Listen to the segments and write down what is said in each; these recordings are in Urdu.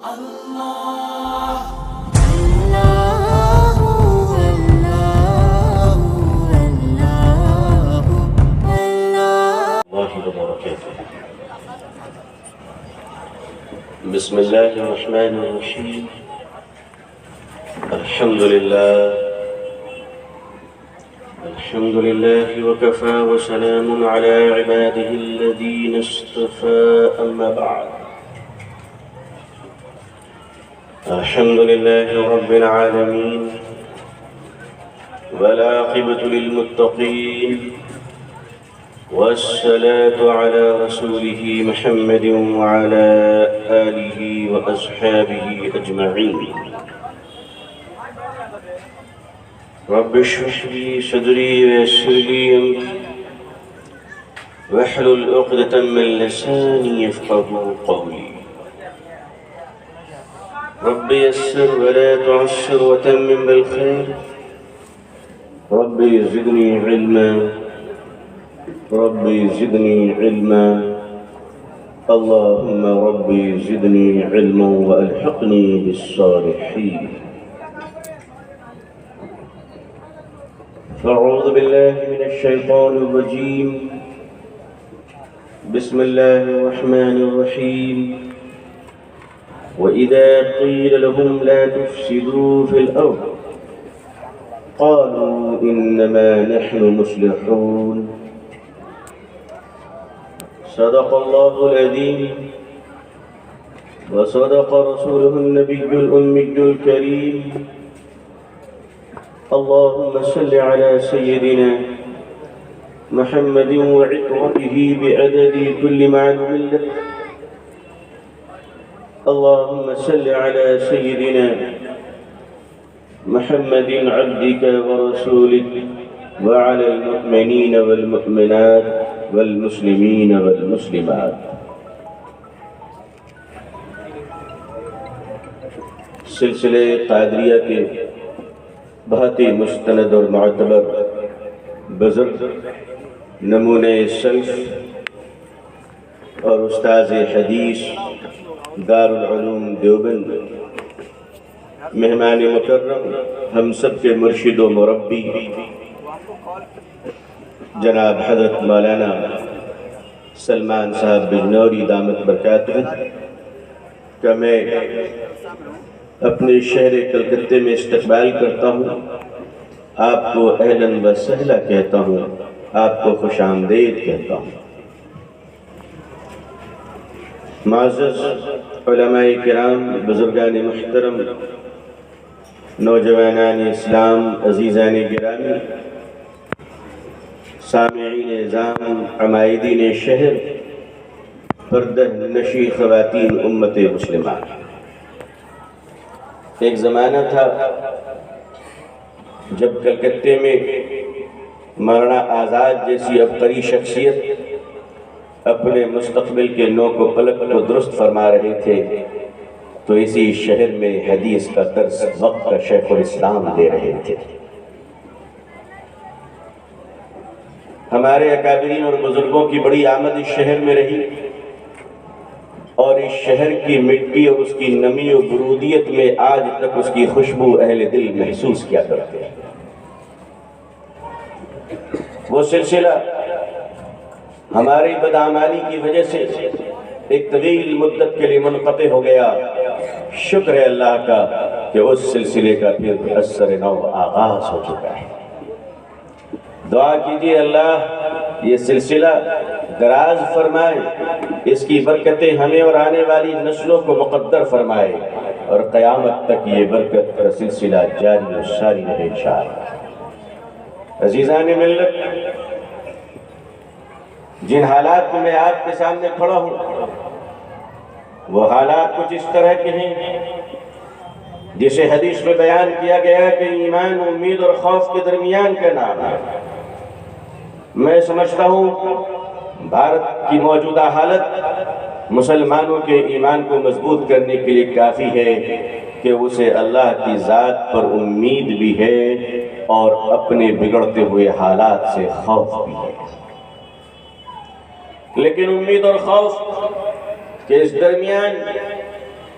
بسم الله الرحمن الرحيم. الحمد لله وكفى وسلام على عباده الذين اصطفى. أما بعد، الحمد لله رب العالمين والعاقبة للمتقين، والصلاة على رسوله محمد وعلى آله وأصحابه أجمعين. رب اشرح لي صدري ويسر لي أمري واحلل عقدة من لساني يفقهوا قولي. رب يسر ولا تعسر وتمم بالخير. رب زدني علما، ربي زدني علما، اللهم ربي زدني علما وألحقني بالصالحين. أعوذ بالله من الشيطان الرجيم. بسم الله الرحمن الرحيم. وإذا قيل لهم لا تفسدوا في الأرض قالوا إنما نحن مصلحون. صدق الله العظيم وصدق رسوله النبي الأمي الكريم. اللهم صل على سيدنا محمد وعطرته بعدد كل معلوم لك. اللهم صل على سيدنا محمد عبدك ورسولك وعلى المؤمنين والمؤمنات والمسلمین والمسلمات. سلسلے قادریہ کے بہت ہی مستند اور معتبر بزرگ نمونۂ سلف اور استاذ حدیث دارالعلوم دیوبند، مہمان مکرم، ہم سب کے مرشد و مربی جناب حضرت مولانا سلمان صاحب بجنوری دامت برکاتہ کا میں اپنے شہر کلکتے میں استقبال کرتا ہوں. آپ کو اہلاً و سہلا کہتا ہوں، آپ کو خوش آمدید کہتا ہوں. معزز علماء کرام، بزرگان محترم، نوجوانان اسلام، عزیزان گرامی، سامعین اعظام، عمائدین شہر، پردہ نشی خواتین امت مسلمہ. ایک زمانہ تھا جب کلکتے میں مولانا آزاد جیسی عبقری شخصیت اپنے مستقبل کے نوک و پلک کو درست فرما رہے تھے، تو اسی شہر میں حدیث کا درس وقت کا شیخ الاسلام دے رہے تھے. ہمارے اکابرین اور بزرگوں کی بڑی آمد اس شہر میں رہی، اور اس شہر کی مٹی اور اس کی نمی و برودیت میں آج تک اس کی خوشبو اہل دل محسوس کیا کرتے ہیں. وہ سلسلہ ہماری بدعمالی کی وجہ سے ایک طویل مدت کے لیے منقطع ہو گیا. شکر ہے اللہ کا کہ اس سلسلے کا پھر اثر نو آغاز ہو چکا ہے. دعا کیجئے اللہ یہ سلسلہ دراز فرمائے، اس کی برکتیں ہمیں اور آنے والی نسلوں کو مقدر فرمائے، اور قیامت تک یہ برکت کا سلسلہ جاری و ساری رہے انشاءاللہ. عزیزان ملت، جن حالات میں میں آپ کے سامنے کھڑا ہوں وہ حالات کچھ اس طرح کے ہیں جسے حدیث میں بیان کیا گیا کہ ایمان، امید اور خوف کے درمیان کا نام ہے. میں سمجھتا ہوں بھارت کی موجودہ حالت مسلمانوں کے ایمان کو مضبوط کرنے کے لیے کافی ہے کہ اسے اللہ کی ذات پر امید بھی ہے اور اپنے بگڑتے ہوئے حالات سے خوف بھی ہے. لیکن امید اور خوف کے اس درمیان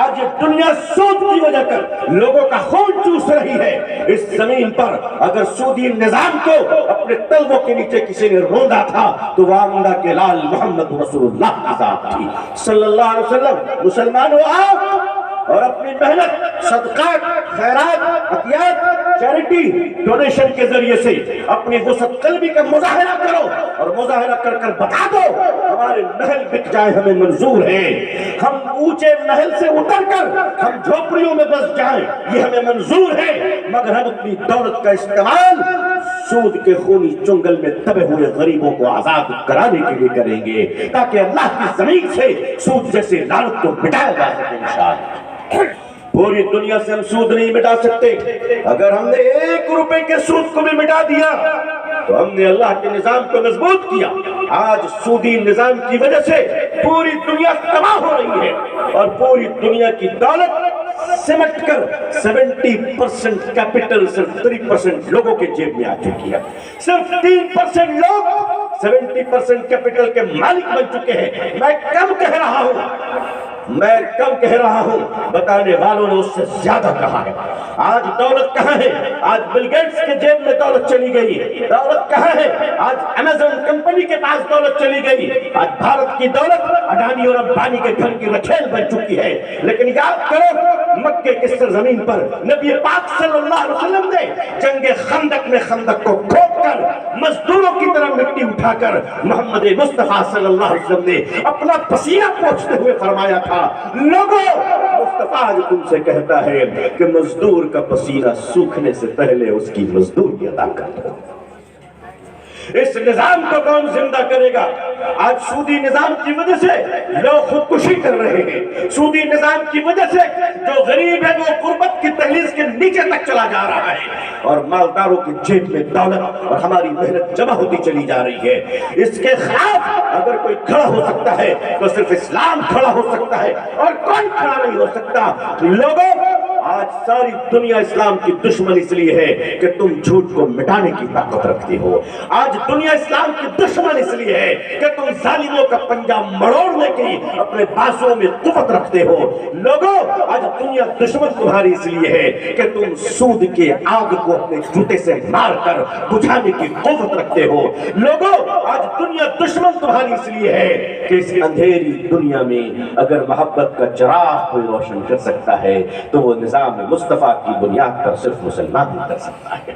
آج یہ دنیا سود کی وجہ کر لوگوں کا خون چوس رہی ہے۔ اس زمین پر اگر سودی نظام کو اپنے تلووں کے نیچے کسی نے روندا تھا تو وہ آمدہ کے لال محمد رسول اللہ کی ذات تھی صلی اللہ علیہ وسلم۔ مسلمانوں آؤ اور اپنی محنت، صدقات، خیرات، عطیات، چیریٹی، ڈونیشن کے ذریعے سے اپنی وسعت قلبی کا مظاہرہ کرو، اور مظاہرہ کر کر بتا دو ہمارے محل بک جائے ہمیں منظور ہے، ہم اونچے محل سے اتر کر ہم جھوپڑیوں میں بس جائیں یہ ہمیں منظور ہے، مگر ہم اپنی دولت کا استعمال سود کے خونی چنگل میں دبے ہوئے غریبوں کو آزاد کرانے کے لیے کریں گے، تاکہ اللہ کی زمین سے سود جیسے لعنت کو مٹایا جا سکے انشاءاللہ۔ پوری دنیا سے ہم سود نہیں مٹا سکتے، اگر ہم نے 1 روپے کے سود کو بھی مٹا دیا تو ہم نے اللہ کے نظام کو مضبوط کیا۔ آج سودی نظام کی وجہ سے پوری دنیا تباہ ہو رہی ہے، اور پوری دنیا کی دولت سمٹ کر 70% کیپٹل صرف 3% لوگوں کے جیب میں آ چکی ہے۔ صرف 3% لوگ 70% کیپٹل کے مالک بن چکے ہیں۔ میں کم کہہ رہا ہوں، بتانے والوں نے اس سے زیادہ کہا ہے۔ آج دولت کہاں ہے؟ آج بل گیٹس کے جیب میں دولت چلی گئی۔ دولت کہاں ہے؟ آج امیزون کمپنی کے پاس دولت چلی گئی۔ آج بھارت کی دولت اڈانی اور امبانی کے گھر کی رکھیل بن چکی ہے۔ لیکن یاد کرو مکے کی سرزمین پر نبی پاک صلی اللہ علیہ وسلم نے جنگ خندق میں خندق کو کھود کر مزدوروں کی طرح مٹی اٹھا کر محمد مصطفیٰ صلی اللہ علیہ وسلم نے اپنا پسینہ پوچھتے ہوئے فرمایا تھا، لوگوں مصطفیٰ جو تم سے کہتا ہے کہ مزدور کا پسینہ سوکھنے سے پہلے اس کی مزدوری ادا کر دو۔ اس نظام کو کون زندہ کرے گا؟ آج سودی نظام کی وجہ سے لوگ خودکشی کر رہے ہیں، سودی نظام کی وجہ سے جو غریب ہے وہ غربت کی دہلیز کے نیچے تک چلا جا رہا ہے، اور مالداروں کی جیب میں دولت اور ہماری محنت جمع ہوتی چلی جا رہی ہے۔ اس کے خلاف اگر کوئی کھڑا ہو سکتا ہے تو صرف اسلام کھڑا ہو سکتا ہے، اور کوئی کھڑا نہیں ہو سکتا۔ لوگوں آج ساری دنیا اسلام کی دشمن اس لیے ہے کہ تم جھوٹ کو مٹانے کی طاقت رکھتے ہو۔ آج دنیا اسلام کی دشمن اس لیے ہے کہ تم ظالموں کا پنجہ مڑوڑنے کی اپنے بازوؤں میں قوت رکھتے ہو۔ لوگوں آج دنیا دشمن تمہاری اس لیے ہے کہ تم سود کے آگ کو اپنے جوتے سے مار کر بجھانے کی قوت رکھتے ہو۔ لوگوں آج دنیا دشمن تمہاری اس لیے ہے کہ اس اندھیری دنیا میں اگر محبت کا چراغ کوئی روشن کر سکتا ہے تو وہ نظام مصطفیٰ کی بنیاد پر صرف مسلمان ہی کر سکتا ہے۔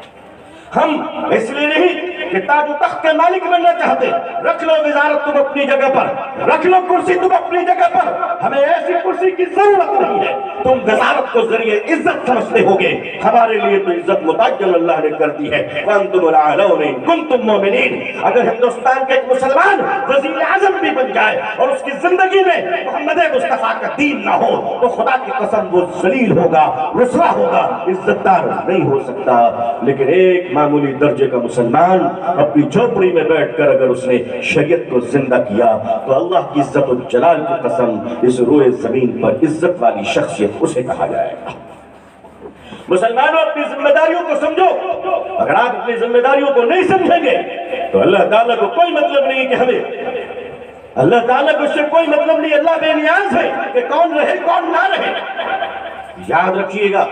ہم اس لیے نہیں کہ تاج و تخت کے مالک بننا چاہتے، رکھ لو وزارت تم اپنی جگہ پر، رکھ لو کرسی تم اپنی جگہ پر، ہمیں ایسی کرسی کی ضرورت نہیں ہے۔ تم وزارت کو ذریعے عزت سمجھتے ہوگے، ہمارے لیے تو عزت متعجل اللہ نے کر دی ہے۔ وَأَنْتُمُ الْأَعْلَوْنَ إِن كُنتُم مُؤْمِنِينَ۔ اگر ہندوستان کے ایک مسلمان وزیر اعظم بھی بن جائے اور اس کی زندگی میں محمد مصطفیٰ کا دین نہ ہو تو خدا کی قسم وہ ذلیل ہوگا، رسوا ہوگا، عزت دار نہیں ہو سکتا۔ لیکن ایک معمولی درجے کا مسلمان اپنی جھوپڑی میں بیٹھ کر اگر اس نے شریعت کو زندہ کیا تو اللہ کی عزت و جلال کی قسم اس روئے زمین پر عزت والی شخصیت اسے کہا جائے گا۔ مسلمانوں اپنی ذمہ داریوں کو سمجھو، اگر آپ اپنی ذمہ داریوں کو نہیں سمجھیں گے تو اللہ تعالیٰ کو کوئی مطلب نہیں کہ ہمیں، اللہ تعالیٰ کو اس سے کوئی مطلب نہیں، اللہ بے نیاز ہے کہ کون رہے کون نہ رہے۔ یاد رکھیے گا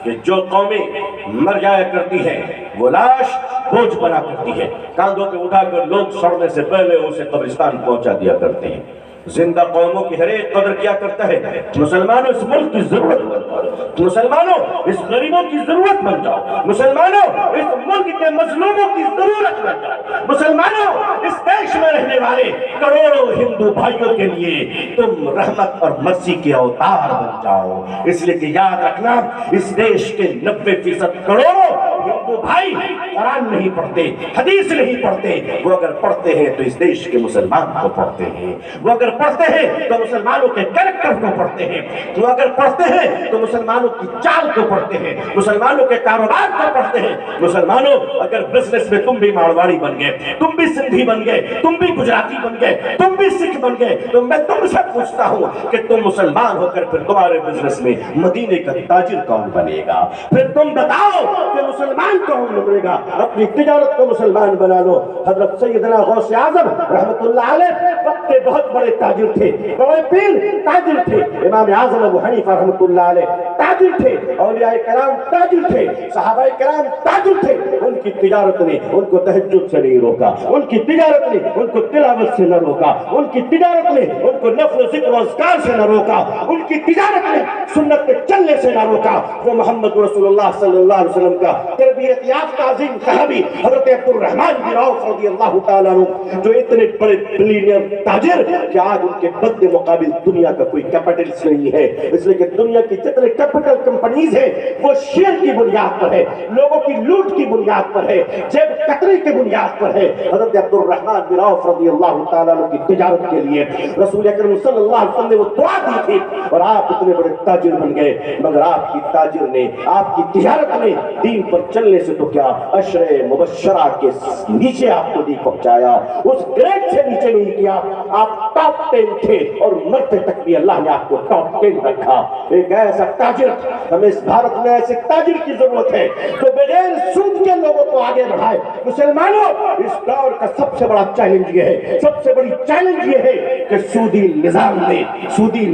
کہ جو قومیں مر جایا کرتی ہیں وہ لاش بوجھ بنا کرتی ہے، کاندھوں پہ اٹھا کر لوگ سڑنے سے پہلے اسے قبرستان پہنچا دیا کرتے ہیں۔ زندہ قوموں کی ہر ایک قدر کیا کرتا ہے؟ مسلمانوں اس ملک کی ضرورت بن جاؤ، مسلمانوں اس غریبوں کی ضرورت بن جاؤ، مسلمانوں اس ملک کے مظلوموں کی ضرورت بن جاؤ، مسلمانوں اس دیش میں رہنے والے کروڑوں ہندو بھائیوں کے لیے تم رحمت اور مرسی کے اوتار بن جاؤ۔ اس لیے کہ یاد رکھنا اس دیش کے 90% کروڑوں ہندو بھائی قرآن نہیں پڑھتے، حدیث نہیں پڑھتے، وہ اگر پڑھتے ہیں تو اس دیش کے مسلمان کو پڑھتے ہیں، وہ اگر پڑھتے ہیں تو مسلمانوں کے کریکٹر کو پڑھتے ہیں، وہ اگر پڑھتے ہیں تو مسلمانوں کی چال کو پڑھتے ہیں، مسلمانوں کے کاروبار کو پڑھتے ہیں۔ مسلمانوں اگر بزنس میں تم بھی مارواڑی بن گئے، تم بھی سندھی بن گئے، تم بھی گجراتی بن گئے، تم بھی سکھ بن گئے، تو میں تم سے پوچھتا ہوں کہ تم مسلمان ہو کر پھر تمہارے بزنس میں مدینے کا تاجر کون بنے گا؟ پھر تم بتاؤ کہ مسلمان کون ملے گا؟ اپنی تجارت کو مسلمان بنا لو۔ حضرت سیدنا غوث اعظم رحمۃ اللہ علیہ وقت کے بہت بڑے تاجر تھے، بڑے پیر تاجر تھے۔ امام اعظم ابو حنیفہ رحمۃ اللہ علیہ تاجر تھے، اولیاء کرام تاجر تھے، صحابہ کرام تاجر تھے۔ ان کی تجارت نے ان کو تہجد سے نہیں روکا، ان کی تجارت نے ان کو تلاوت سے نہ روکا، ان کی تجارت نے ان کو نفل و ذکر و اذکار سے نہ روکا، ان کی تجارت نے سنت پہ چلنے سے نہ روکا۔ وہ محمد رسول اللہ صلی اللہ علیہ وسلم کا تربیت یافتہ عظیم صحابی حضرت عبد الرحمن بن عوف رضی اللہ تعالیٰ عنہ، جو اتنے بڑے بلینئر تاجر کہ آج ان کے بد مقابل دنیا کا کوئی کیپٹلس نہیں ہے، اس لیے کہ دنیا کی جتنے کیپٹل کمپنیز ہیں وہ شیئر کی بنیاد پر ہے، لوگوں کی لوٹ کی بنیاد پر ہے، جیب کتری کی بنیاد پر ہے۔ حضرت عبد الرحمن بن عوف رضی اللہ تعالیٰ عنہ کی تجارت کے لیے رسول اکرم صلی اللہ علیہ وسلم نے وہ دعا دی تھی اور آپ اتنے بڑے تاجر بن گئے، مگر آپ کی تاجر نے، آپ کی تجارت نے دین پر چلنے سے تو کیا عشر مبشرہ کے نیچے آپ کو نہیں پہنچایا، اس گریڈ سے نیچے نہیں کیا۔ آپ ٹاپ 10 تھے اور مرتے تک بھی اللہ نے آپ کو ٹاپ 10 رکھا۔ ایک ایسا تاجر، ہمیں اس بھارت میں ایسے تاجر کی ضرورت ہے جو بغیر سود کے لوگوں کو آگے بڑھائے۔ مسلمانوں، اس دور کا سب سے بڑا چیلنج یہ ہے، سب سے بڑی چیلنج یہ ہے کہ سودی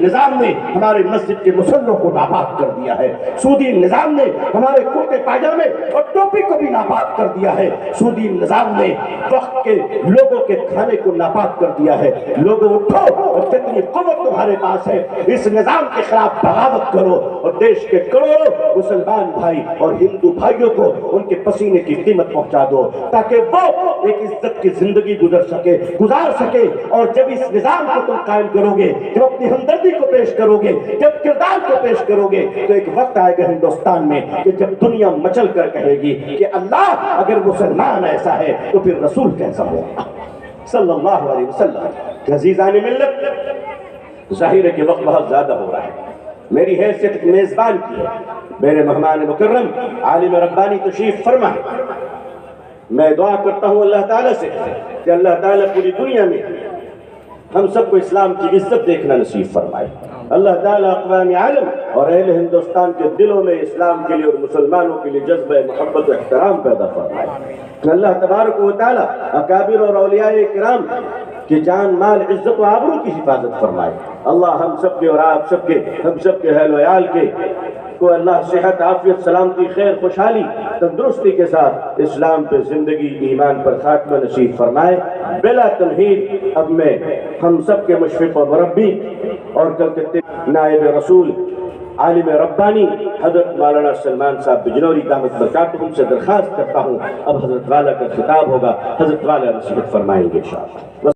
نظام نے ہمارے مسجد کے مصلوں کو ناپاک کر دیا ہے، سودی نظام نے ہمارے کرتے پاجامے اور ٹوپی کو بھی ناپاک کر دیا ہے، سودی نظام نے وقت کے لوگوں کے کھانے کو ناپاک کر دیا ہے۔ لوگوں اٹھو اور جتنی قوت تمہارے پاس ہے اس نظام کے خلاف بغاوت کرو اور دیش کے کروڑوں مسلمان بھائی اور ہندو بھائیوں کو ان کے پسینے کی قیمت پہنچا دو تاکہ وہ ایک عزت کی زندگی گزار سکے۔ اور جب اس نظام کو تم قائم کرو گے، جب اپنی ہمدردی کو پیش کرو گے، جب کردار کو پیش کرو گے، تو ایک وقت آئے گا ہندوستان میں کہ جب دنیا مچل کر کہے گی کہ اللہ اگر مسلمان ایسا ہے تو پھر رسول کیسا ہوگا صلی اللہ علیہ وسلم۔ عزیزان ملت، ظاہر ہے کہ وقت بہت زیادہ ہو رہا ہے، میری حیثیت میزبان کی ہے، میرے مہمان مکرم عالم ربانی تشریف فرما ہے۔ میں دعا کرتا ہوں اللہ تعالیٰ سے کہ اللہ تعالیٰ پوری دنیا میں ہم سب کو اسلام کی عزت دیکھنا نصیب فرمائے۔ اللہ تعالیٰ اقوام عالم اور اہل ہندوستان کے دلوں میں اسلام کے لیے اور مسلمانوں کے لیے جذبہ محبت و احترام پیدا فرمائے۔ اللہ تبارک و تعالیٰ اکابر اور اولیاء کرام کہ جان مال عزت و آبرو کی حفاظت فرمائے۔ اللہ ہم سب کے اور آپ سب کے، ہم سب کے اہل و عیال کے کو اللہ صحت، عافیت، سلامتی، خیر، خوشحالی، تندرستی کے ساتھ اسلام پہ زندگی، ایمان پر خاتمہ نصیب فرمائے۔ بلا تمہید اب میں ہم سب کے مشفق و مربی اور کلکتے نائب رسول عالم ربانی حضرت مولانا سلمان صاحب بجنوری دامت برکاتہم سے درخواست کرتا ہوں، اب حضرت والا کا خطاب ہوگا، حضرت والا نصیحت فرمائیں گے انشاءاللہ۔